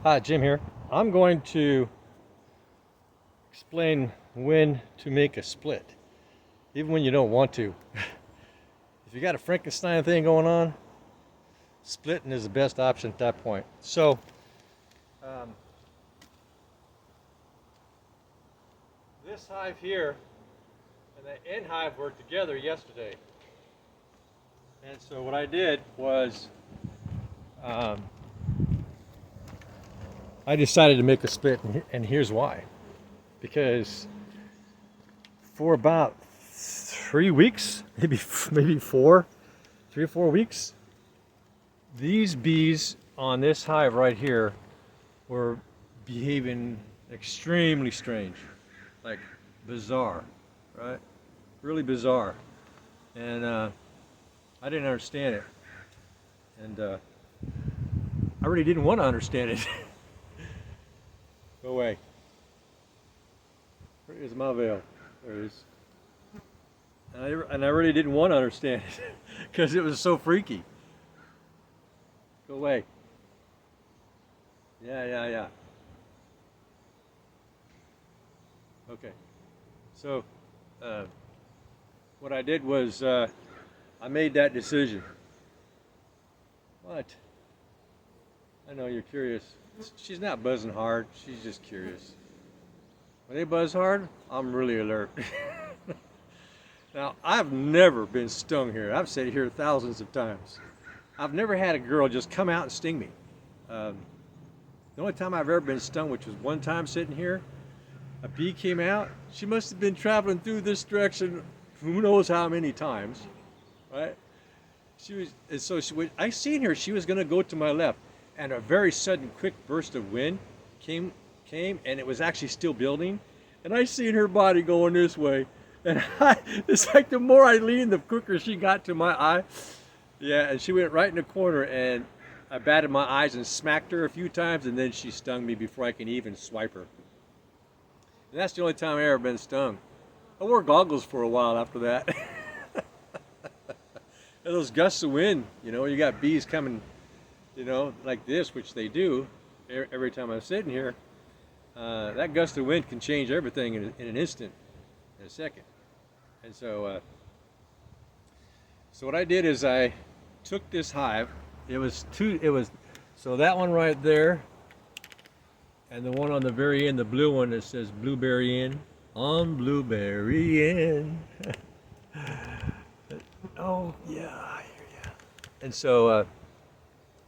Hi, Jim here. I'm going to explain when to make a split, even when you don't want to. If you got a Frankenstein thing going on, splitting is the best option at that point. So, um, this hive here and the end hive were together yesterday. And so what I did was um, I decided to make a split, and here's why. Because for about 3 weeks, maybe 3 or 4 weeks, these bees on this hive right here were behaving extremely strange, like bizarre, right? Really bizarre, and I didn't understand it, and I really didn't want to understand it. Go away. Where is my veil? There it is. And I really didn't want to understand it because it was so freaky. Go away. Yeah. Okay. So, uh, what I did was I made that decision. What? I know you're curious. She's not buzzing hard. She's just curious. When they buzz hard, I'm really alert. Now, I've never been stung here. I've sat here thousands of times. I've never had a girl just come out and sting me. Um, the only time I've ever been stung, which was one time sitting here, a bee came out. She must have been traveling through this direction who knows how many times, right? She was, and so I seen her. She was going to go to my left, and a very sudden, quick burst of wind came, and it was actually still building. And I seen her body going this way, and it's like the more I leaned, the quicker she got to my eye. Yeah, and she went right in the corner, and I batted my eyes and smacked her a few times, and then she stung me before I can even swipe her. And that's the only time I ever been stung. I wore goggles for a while after that. And those gusts of wind, you got bees coming, like this, which they do every time I'm sitting here. That gust of wind can change everything in an instant, in a second. And so what I did is I took this hive. So that one right there, and the one on the very end, the blue one that says Blueberry Inn, on Blueberry Inn. Oh yeah, I hear ya. And so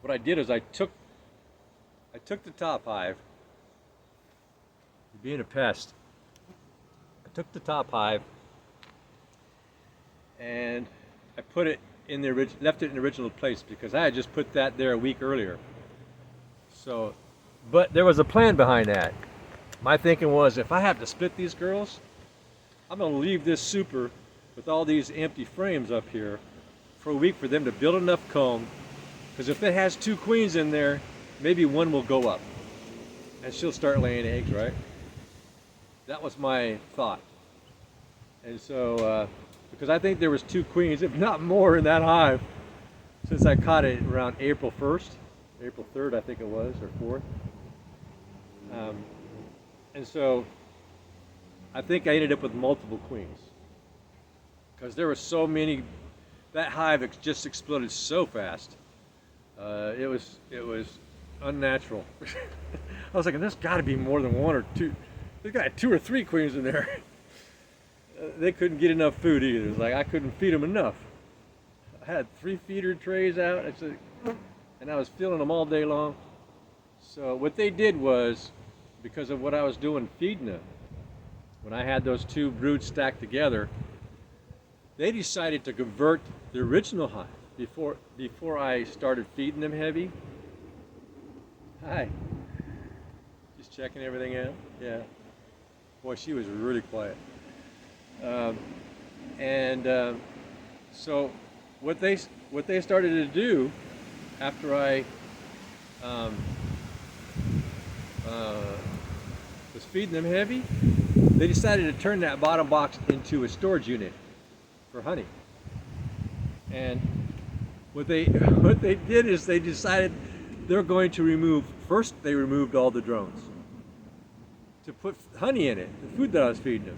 what I did is I took the top hive. You're being a pest. I took the top hive and I put it in the left it in the original place because I had just put that there a week earlier. So, but there was a plan behind that. My thinking was, if I have to split these girls, I'm going to leave this super with all these empty frames up here for a week for them to build enough comb, because if it has two queens in there, maybe one will go up and she'll start laying eggs, right? That was my thought. And so, because I think there was two queens, if not more, in that hive since I caught it around April 1st, April 3rd, I think it was, or 4th. And so I think I ended up with multiple queens because there were so many. That hive just exploded so fast. It was unnatural. I was like, there's got to be more than one or two. There's got 2 or 3 queens in there. They couldn't get enough food either. It was like I couldn't feed them enough. I had 3 feeder trays out, and I was filling them all day long. So what they did was, because of what I was doing feeding them, when I had those 2 broods stacked together, they decided to convert the original hive before I started feeding them heavy. Hi. Just checking everything out. Yeah. Boy, she was really quiet. So what they started to do after I was feeding them heavy, they decided to turn that bottom box into a storage unit for honey. And what they did is they decided they're going to remove First, they removed all the drones to put honey in it, the food that I was feeding them.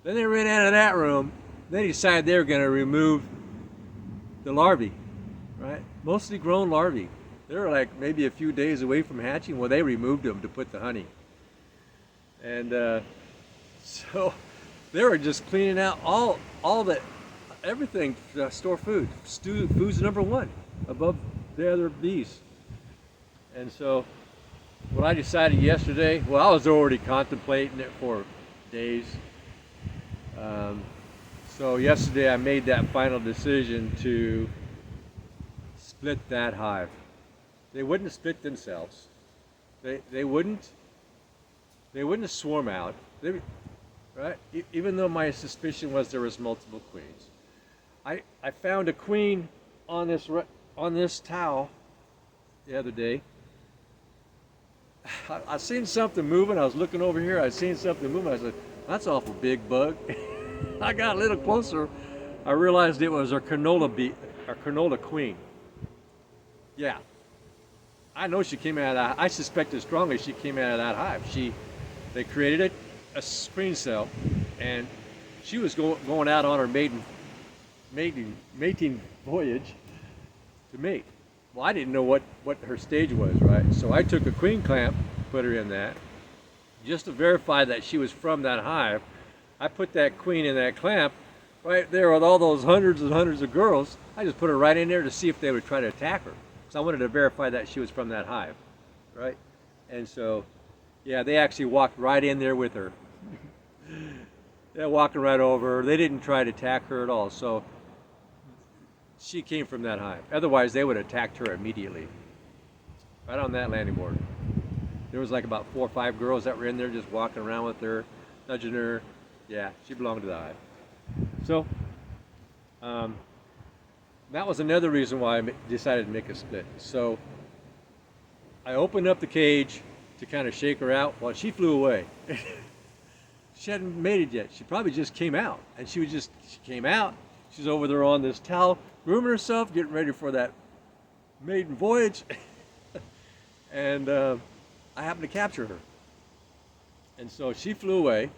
Then they ran out of that room. They decided they were going to remove the larvae, right? Mostly grown larvae. They were like maybe a few days away from hatching. Well, they removed them to put the honey. And so they were just cleaning out all the everything to store food. Food's number one above the other bees. And so what I decided yesterday, well, I was already contemplating it for days. So yesterday I made that final decision to split that hive. They wouldn't split themselves. They wouldn't swarm out. Right? Even though my suspicion was there was multiple queens. I found a queen on this towel the other day. I seen something moving. I was looking over here. I seen something moving. I said, "That's an awful big bug." I got a little closer. I realized it was our canola queen. Yeah, I know she came out of that. I suspected strongly she came out of that hive. They created a screen cell, and she was going out on her mating voyage to mate. Well, I didn't know what her stage was, right? So I took a queen clamp, put her in that, just to verify that she was from that hive. I put that queen in that clamp right there with all those hundreds and hundreds of girls. I just put her right in there to see if they would try to attack her. So I wanted to verify that she was from that hive, right? And so, yeah, they actually walked right in there with her. They're walking right over her. They didn't try to attack her at all. So she came from that hive. Otherwise, they would have attacked her immediately. Right on that landing board. There was like about 4 or 5 girls that were in there just walking around with her, nudging her. Yeah, she belonged to the hive. So that was another reason why I decided to make a split. So I opened up the cage to kind of shake her out. Well, she flew away. She hadn't mated yet. She probably just came out. And she came out. She's over there on this towel, grooming herself, getting ready for that maiden voyage. And I happened to capture her. And so she flew away.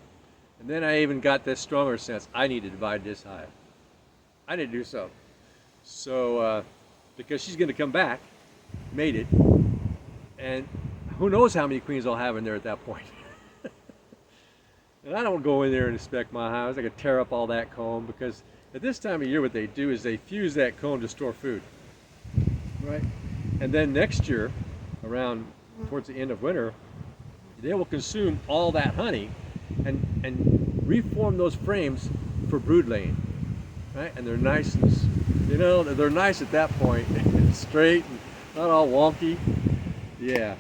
And then I even got this stronger sense. I need to divide this hive. I need to do so. So, because she's going to come back, mated, and who knows how many queens I'll have in there at that point. And I don't go in there and inspect my hives. I could tear up all that comb, because at this time of year what they do is they fuse that comb to store food. Right? And then next year, around towards the end of winter, they will consume all that honey and reform those frames for brood laying. Right? And they're nice and, they're nice at that point, straight and not all wonky. Yeah.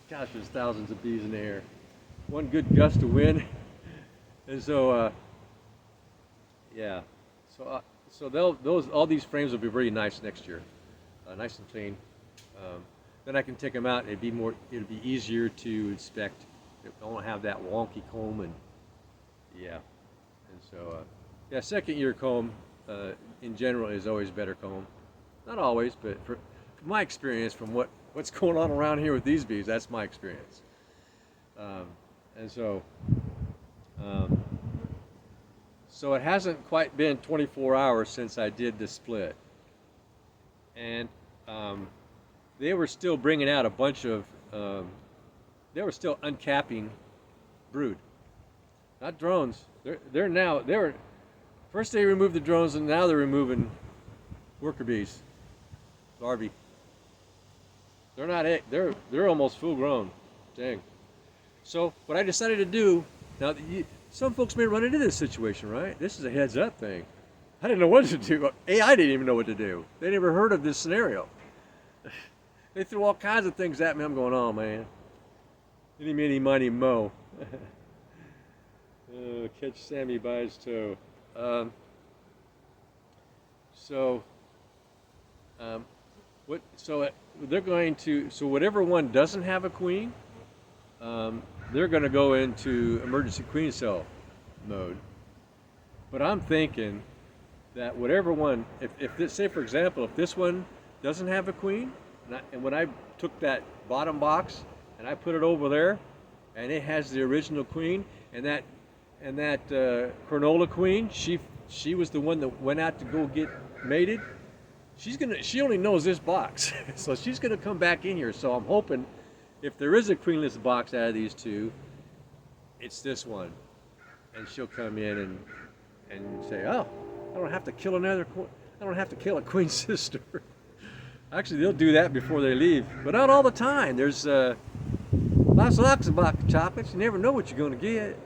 Gosh, there's thousands of bees in the air. One good gust of wind. And so, yeah. So all these frames will be very nice next year, nice and clean. Then I can take them out. It'll be easier to inspect. It won't have that wonky comb, and yeah. And so, yeah, second year comb in general is always better comb. Not always, but from my experience, from what's going on around here with these bees, that's my experience. And so, so it hasn't quite been 24 hours since I did the split, and they were still bringing out a bunch of, they were still uncapping brood, not drones. First they removed the drones, and now they're removing worker bees, larvae. They're not, they're almost full grown. Dang. So what I decided to do, now some folks may run into this situation, right? This is a heads up thing. I didn't know what to do. AI didn't even know what to do. They never heard of this scenario. They threw all kinds of things at me. I'm going, oh man. Any, meeny, miny, mo. Catch Sammy by his toe. So they're going to, so whatever one doesn't have a queen, they're going to go into emergency queen cell mode. But I'm thinking that whatever one, if this, say for example, if this one doesn't have a queen, and when I took that bottom box and I put it over there, and it has the original queen, and that Cronulla queen, she was the one that went out to go get mated. She only knows this box, so she's gonna come back in here. So I'm hoping, if there is a queenless box out of these two, it's this one, and she'll come in and say, oh, I don't have to kill I don't have to kill a queen sister. Actually, they'll do that before they leave, but not all the time. There's lots of box of chocolates. You never know what you're gonna get,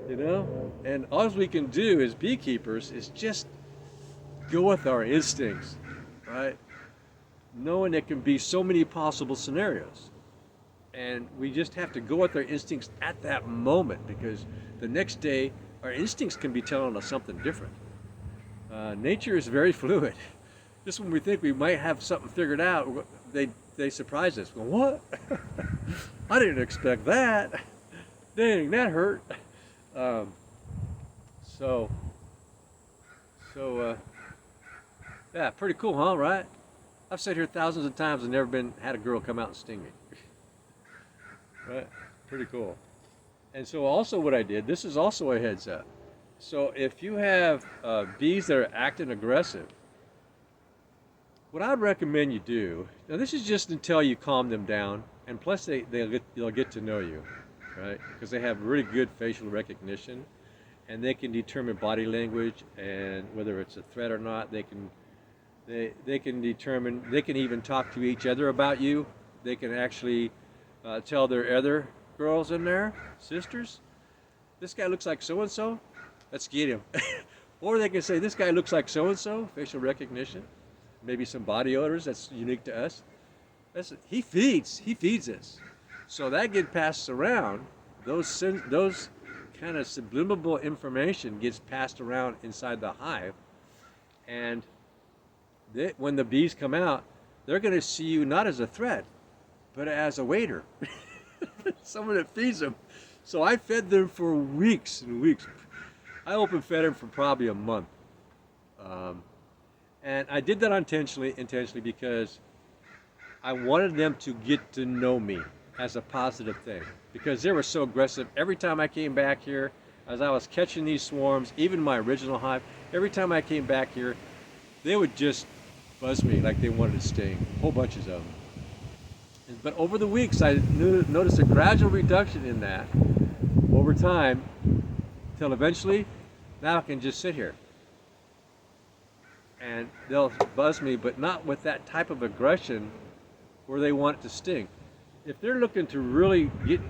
you know. And all we can do as beekeepers is just go with our instincts, right? Knowing there can be so many possible scenarios. And we just have to go with our instincts at that moment, because the next day our instincts can be telling us something different. Nature is very fluid. Just when we think we might have something figured out, they surprise us. Go, what? I didn't expect that. Dang, that hurt. Yeah, pretty cool, huh? Right? I've sat here thousands of times and never had a girl come out and sting me. Right? Pretty cool. And so also what I did, this is also a heads up. So if you have bees that are acting aggressive, what I'd recommend you do, now this is just until you calm them down, and plus they'll get to know you, right? Because they have really good facial recognition, and they can determine body language and whether it's a threat or not. They can determine, they can even talk to each other about you. They can actually tell their other girls in there, sisters, this guy looks like so-and-so, let's get him. Or they can say, this guy looks like so-and-so, facial recognition, maybe some body odors that's unique to us. He feeds us. So that gets passed around, those kind of subliminal information gets passed around inside the hive, and when the bees come out, they're going to see you not as a threat, but as a waiter, someone that feeds them. So I fed them for weeks and weeks. I open fed them for probably a month, and I did that intentionally because I wanted them to get to know me as a positive thing, because they were so aggressive. Every time I came back here, as I was catching these swarms, even my original hive, every time I came back here, they would just buzz me like they wanted to sting, whole bunches of them. But over the weeks, I noticed a gradual reduction in that over time, till eventually, now I can just sit here. And they'll buzz me, but not with that type of aggression where they want it to sting. If they're looking to really get,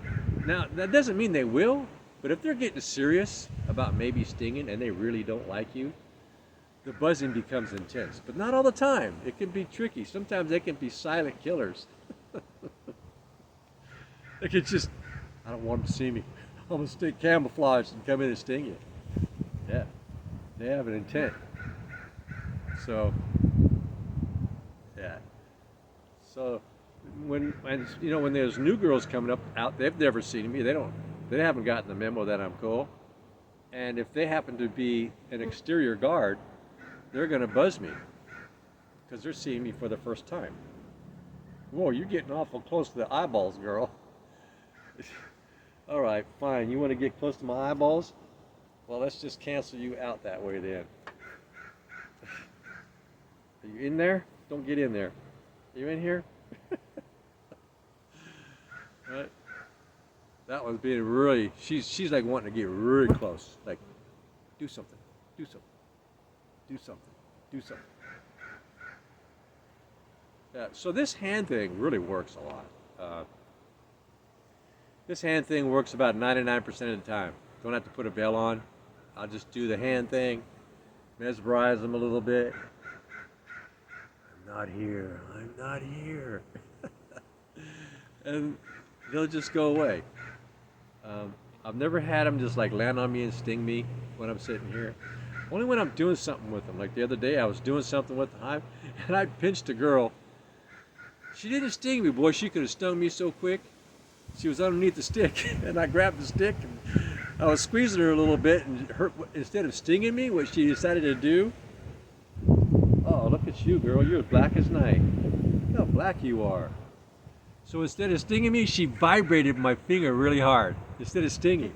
now that doesn't mean they will, but if they're getting serious about maybe stinging and they really don't like you, the buzzing becomes intense. But not all the time. It can be tricky. Sometimes they can be silent killers. They can just, I don't want them to see me. I'm gonna stay camouflaged and come in and sting you. Yeah, they have an intent. So, yeah. So when there's new girls coming out, they've never seen me. They haven't gotten the memo that I'm cool. And if they happen to be an exterior guard, they're gonna buzz me because they're seeing me for the first time. Whoa, you're getting awful close to the eyeballs, girl. All right, fine. You want to get close to my eyeballs? Well, let's just cancel you out that way then. Are you in there? Don't get in there. Are you in here? Right? That one's being really, she's like wanting to get really close. Like, do something, do something, do something, do something. Yeah, so this hand thing really works a lot. This hand thing works about 99% of the time. Don't have to put a veil on. I'll just do the hand thing, mesmerize them a little bit. I'm not here, I'm not here. And they'll just go away. I've never had them just like land on me and sting me when I'm sitting here. Only when I'm doing something with them. Like the other day I was doing something with the hive and I pinched a girl. She didn't sting me, boy. She could have stung me so quick. She was underneath the stick, and I grabbed the stick, and I was squeezing her a little bit, and instead of stinging me, what she decided to do, oh, look at you, girl. You're as black as night. Look how black you are. So instead of stinging me, she vibrated my finger really hard instead of stinging.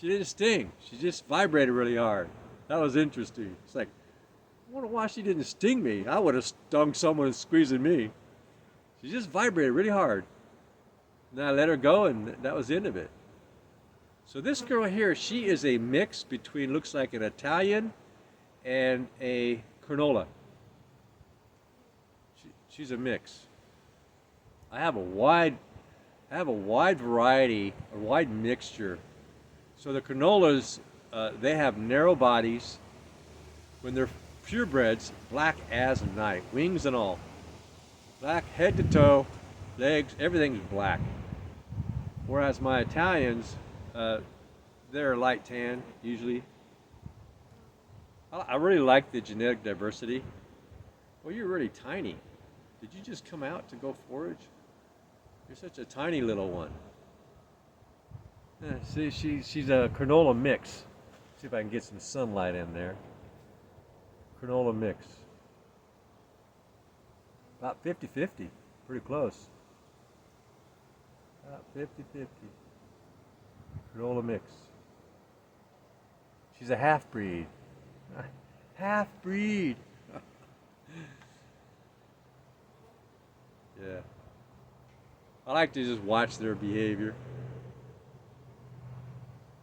She didn't sting. She just vibrated really hard. That was interesting. It's like, I wonder why she didn't sting me. I would have stung someone squeezing me. She just vibrated really hard. And I let her go, and that was the end of it. So this girl here, she is a mix between, looks like an Italian and a Cronola. She's a mix. I have a wide variety, a wide mixture. So the Cronolas, they have narrow bodies. When they're purebreds, black as night, wings and all. Black head to toe, legs, everything's black. Whereas my Italians, they're light tan usually. I really like the genetic diversity. Well, you're really tiny. Did you just come out to go forage? You're such a tiny little one. Yeah, see, she's a Cronola mix. See if I can get some sunlight in there. Cronola mix. About 50-50, pretty close. About 50-50. Cronola mix. She's a half-breed. Half-breed. Yeah. I like to just watch their behavior.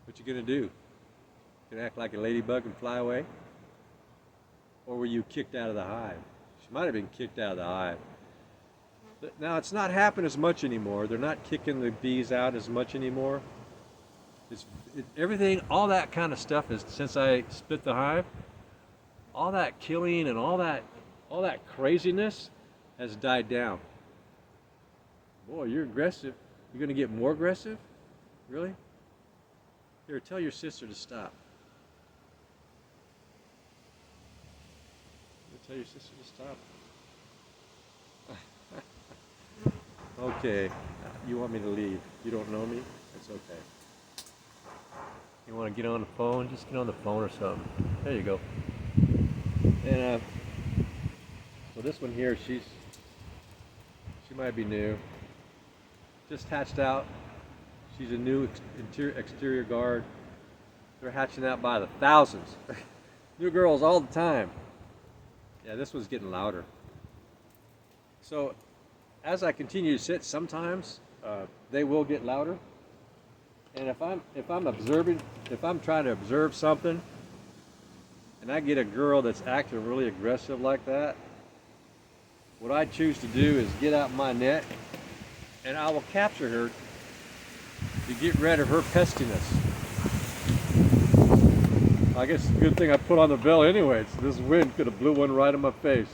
What you gonna do? You gonna act like a ladybug and fly away? Or were you kicked out of the hive? She might have been kicked out of the hive. Now it's not happening as much anymore. They're not kicking the bees out as much anymore. Everything, all that kind of stuff is, since I split the hive, all that killing and all that craziness has died down. Boy, you're aggressive. You're gonna get more aggressive? Really? Here, tell your sister to stop. Tell your sister to stop. Okay, you want me to leave. You don't know me? It's okay. You want to get on the phone? Just get on the phone or something. There you go. And so this one here, she might be new. Just hatched out. She's a new exterior guard. They're hatching out by the thousands. New girls all the time. Yeah, this one's getting louder. So as I continue to sit, sometimes they will get louder. And if I'm trying to observe something, and I get a girl that's acting really aggressive like that, what I choose to do is get out my net, and I will capture her to get rid of her pestiness. I guess it's a good thing I put on the bell anyways. This wind could have blew one right in my face.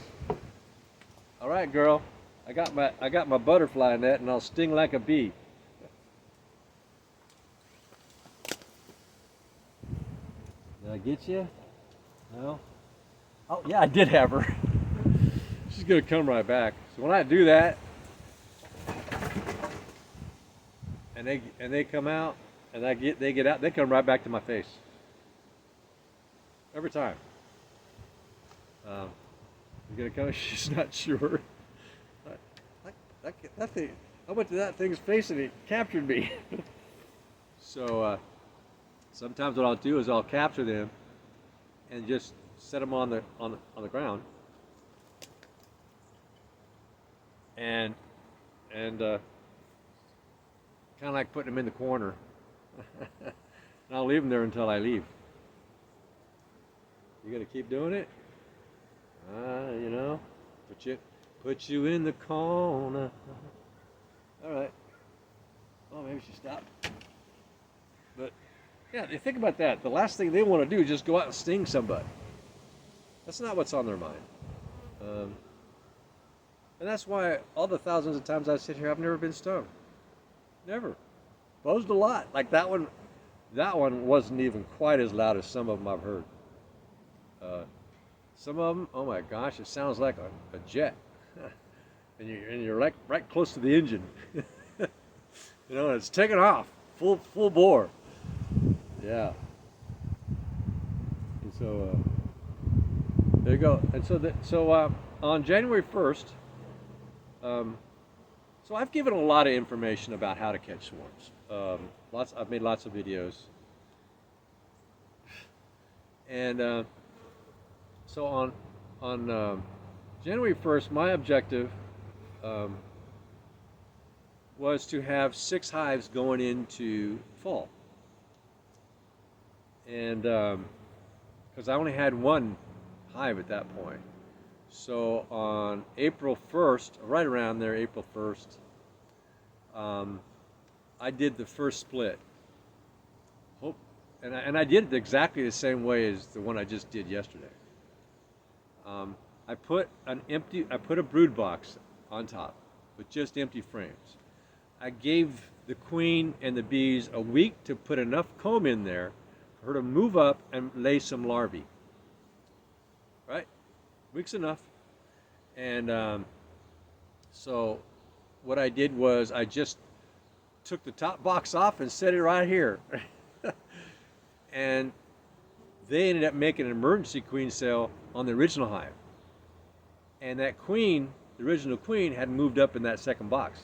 All right, girl. I got my butterfly net, and I'll sting like a bee. Did I get you? No? Oh, yeah, I did have her. She's gonna come right back. So when I do that, and they come out, and they get out, they come right back to my face. Every time. You gonna come? She's not sure. That thing, I went to that thing's face and it captured me. So sometimes what I'll do is I'll capture them and just set them on the ground, and kind of like putting them in the corner. And I'll leave them there until I leave. You gonna keep doing it? You know, put you in the corner. All right. Oh, maybe she stopped. But yeah, you think about that. The last thing they want to do is just go out and sting somebody. That's not what's on their mind. And that's why all the thousands of times I sit here, I've never been stung. Never. Buzzed a lot. Like that one wasn't even quite as loud as some of them I've heard. Some of them, oh my gosh, it sounds like a jet. and you're like right close to the engine. You know, it's taking off, full bore. Yeah. And so there you go. And so on January 1st, So I've given a lot of information about how to catch swarms. I've made lots of videos. And so on January 1st, my objective um, was to have 6 hives going into fall. And because I only had 1 hive at that point. So on April 1st, right around there, April 1st, I did the first split. And I did it exactly the same way as the one I just did yesterday. I put a brood box on top with just empty frames. I gave the queen and the bees a week to put enough comb in there for her to move up and lay some larvae. Right? Week's enough. And so what I did was I just took the top box off and set it right here. And they ended up making an emergency queen cell on the original hive. And that queen, the original queen, had moved up in that second box.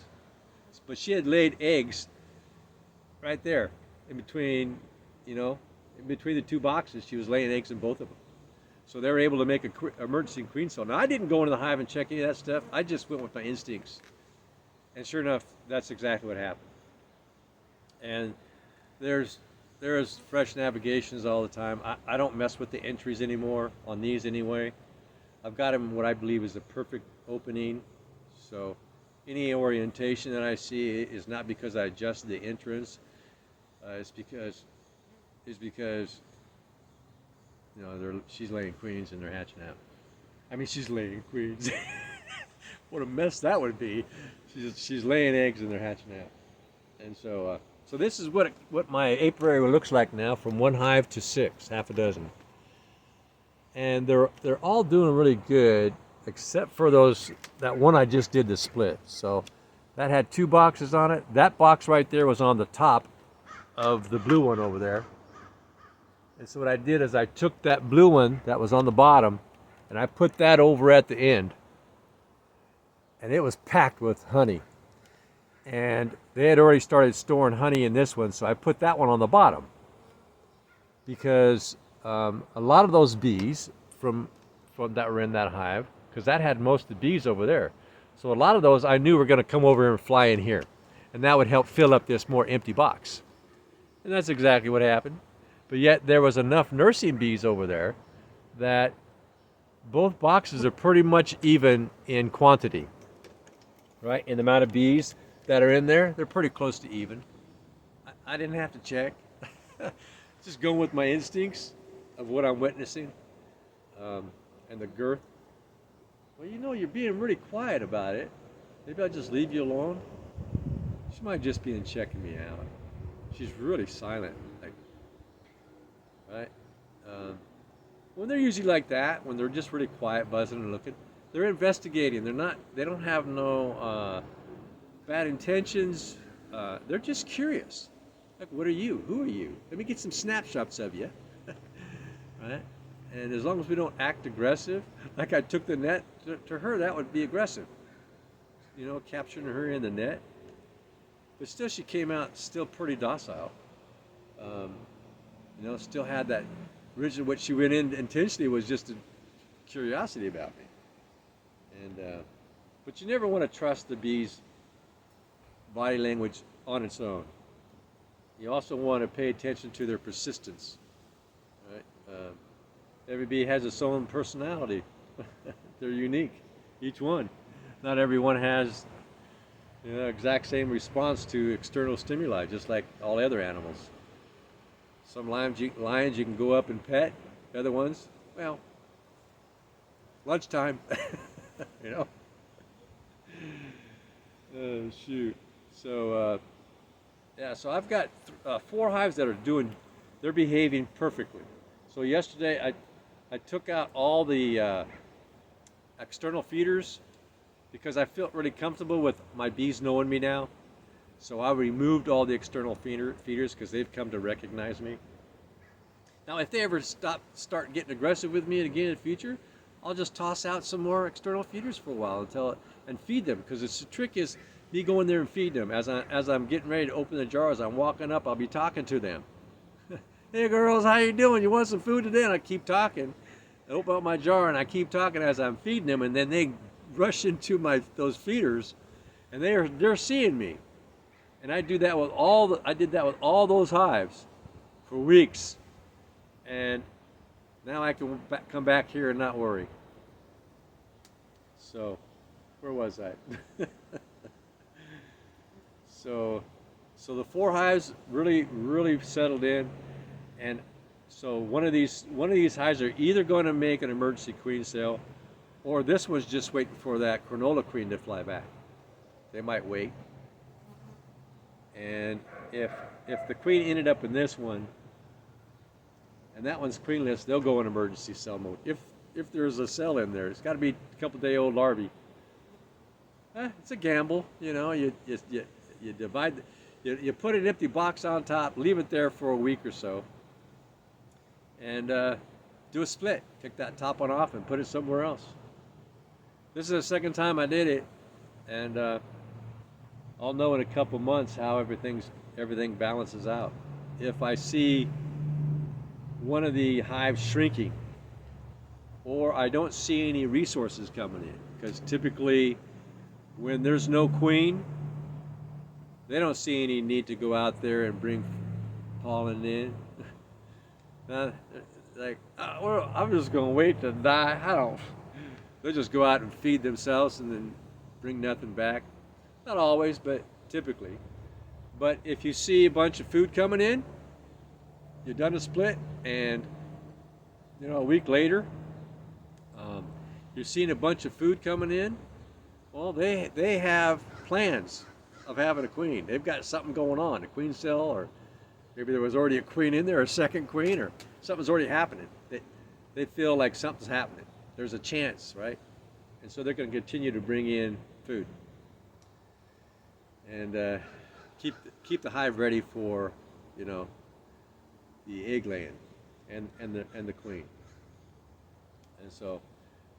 But she had laid eggs right there in between, in between the 2 boxes. She was laying eggs in both of them. So they were able to make an emergency queen cell. Now, I didn't go into the hive and check any of that stuff. I just went with my instincts. And sure enough, that's exactly what happened. And there's fresh navigations all the time. I don't mess with the entries anymore on these anyway. I've got them what I believe is the perfect opening. So any orientation that I see is not because I adjusted the entrance. It's because she's laying queens and they're hatching out. I mean, she's laying queens. What a mess that would be. She's laying eggs and they're hatching out. And so this is what my apiary looks like now, from 1 hive to 6, half a dozen. And they're all doing really good, except for that one I just did the split. So that had 2 boxes on it. That box right there was on the top of the blue one over there. And so what I did is I took that blue one that was on the bottom and I put that over at the end. And it was packed with honey. And they had already started storing honey in this one, so I put that one on the bottom. Because a lot of those bees from that were in that hive, because that had most of the bees over there. So a lot of those I knew were going to come over and fly in here. And that would help fill up this more empty box. And that's exactly what happened. But yet there was enough nursing bees over there that both boxes are pretty much even in quantity. Right? In the amount of bees that are in there, they're pretty close to even. I didn't have to check. Just going with my instincts of what I'm witnessing, and the girth. Well, you're being really quiet about it. Maybe I'll just leave you alone. She might just be checking me out. She's really silent, right? When they're usually like that, when they're just really quiet, buzzing and looking, they're investigating. They don't have no bad intentions. They're just curious. Like, what are you? Who are you? Let me get some snapshots of you. Right? And as long as we don't act aggressive, like I took the net to her, that would be aggressive. Capturing her in the net. But still, she came out still pretty docile. Still had that original, what she went in intentionally was just a curiosity about me. And but you never want to trust the bee's body language on its own. You also want to pay attention to their persistence. Right? Every bee has its own personality. They're unique, each one. Not everyone has exact same response to external stimuli, just like all other animals. Some lions you can go up and pet. The other ones, well, lunchtime. Oh, shoot. So, so I've got 4 hives that they're behaving perfectly. So yesterday I took out all the external feeders because I felt really comfortable with my bees knowing me now. So I removed all the external feeders because they've come to recognize me. Now, if they ever start getting aggressive with me again in the future, I'll just toss out some more external feeders for a while and feed them. Because the trick is me going there and feeding them. As I'm getting ready to open the jars, I'm walking up, I'll be talking to them. Hey girls, how you doing? You want some food today? And I keep talking. I open up my jar and I keep talking as I'm feeding them, and then they rush into those feeders, and they're seeing me. And I did that with all those hives for weeks, and now I can come back here and not worry. So, where was I? so the 4 hives really settled in, and so one of these hives are either going to make an emergency queen cell, or this one's just waiting for that Cronulla queen to fly back. They might wait, and if the queen ended up in this one, and that one's queenless, they'll go in emergency cell mode. If there's a cell in there, it's got to be a couple-day-old larvae. It's a gamble, you know. You divide, you put an empty box on top, leave it there for a week or so, and do a split. Take that top one off and put it somewhere else. This is the second time I did it, and I'll know in a couple months how everything balances out. If I see one of the hives shrinking, or I don't see any resources coming in, because typically when there's no queen, they don't see any need to go out there and bring pollen in. Like, well, I'm just going to wait to die. They'll just go out and feed themselves and then bring nothing back. Not always, but typically. But if you see a bunch of food coming in, you've done a split, and a week later, you're seeing a bunch of food coming in, well, they have plans of having a queen. They've got something going on, a queen cell, or maybe there was already a queen in there, a second queen, or something's already happening. They feel like something's happening. There's a chance, right? And so they're going to continue to bring in food, and keep the hive ready for, the egg laying and the queen. And so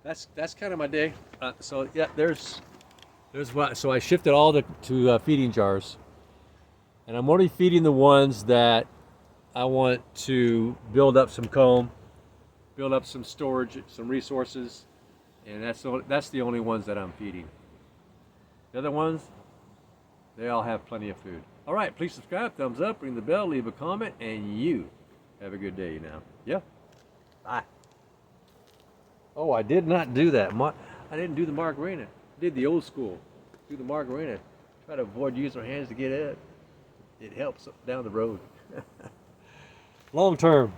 that's kind of my day. So yeah, there's what. So I shifted all to feeding jars, and I'm only feeding the ones that I want to build up some comb, build up some storage, some resources, and that's the only ones that I'm feeding. The other ones, they all have plenty of food. All right, please subscribe, thumbs up, ring the bell, leave a comment, and you have a good day now. Yeah. Bye. Oh, I did not do that. I didn't do the margarita. I did the old school. Do the margarita. Try to avoid using our hands to get it. It helps down the road. Long term.